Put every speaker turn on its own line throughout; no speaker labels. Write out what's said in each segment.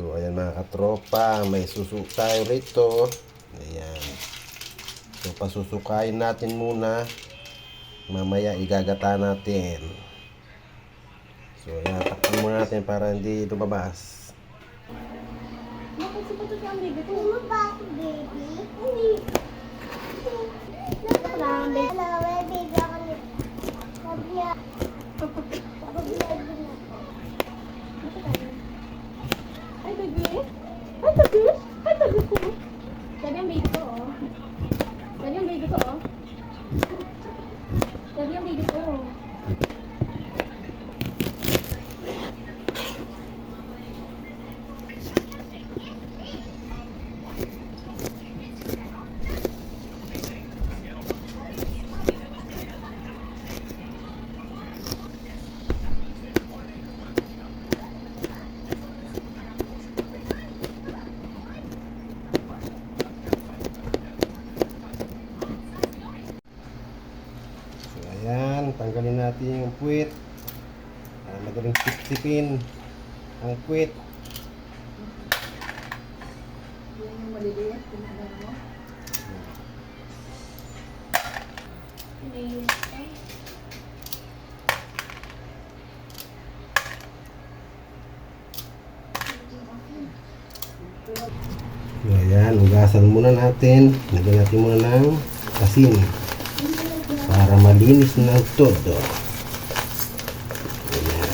So, ayan mga katropa, may susu tayo rito. Ayan. So, pasusukayin natin muna. Mamaya igagata natin. So, ayan, takpan muna natin para hindi lumabas.
Bakit si Pato ang baby ko? Ano ba ako, baby? Hindi. Lang, baby. Hello, baby. Ako ni... Sabiya. Sabiya din ako. Ay, baby. Ay, baby. Ay, baby ko. Sabi ang baby ko, oh. Sabi ang baby ko, oh. Sabi ang baby ko, oh.
Ayan, tanggalin natin yung puwit. Madaling sipsipin ang puwit.
Yung maliliit, pinagano mo? Piniliit ka?
So, ayan, hugasan muna natin. Lagyan natin muna ng asin para malinis ng todo. Ayan.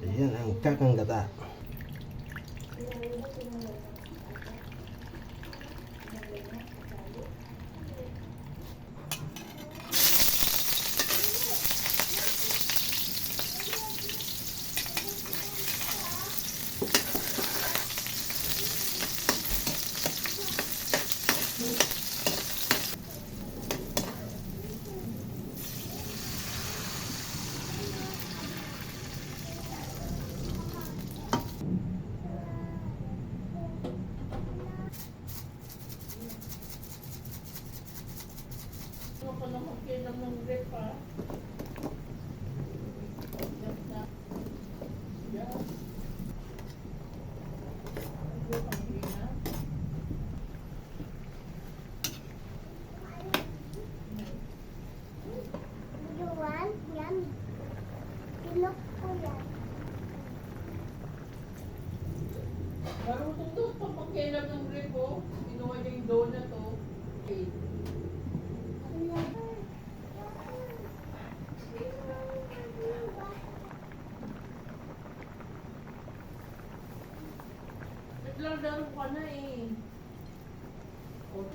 Ayan ang kakang gata.
Ako na magkinom ng grip, ha?
Yuan, yan. Pinok ko yan.
Marunong to, pag magkinom ng grip, oh. Kinuha niya yung donut, oh. Okay. Naglaro ka na, eh. Oh.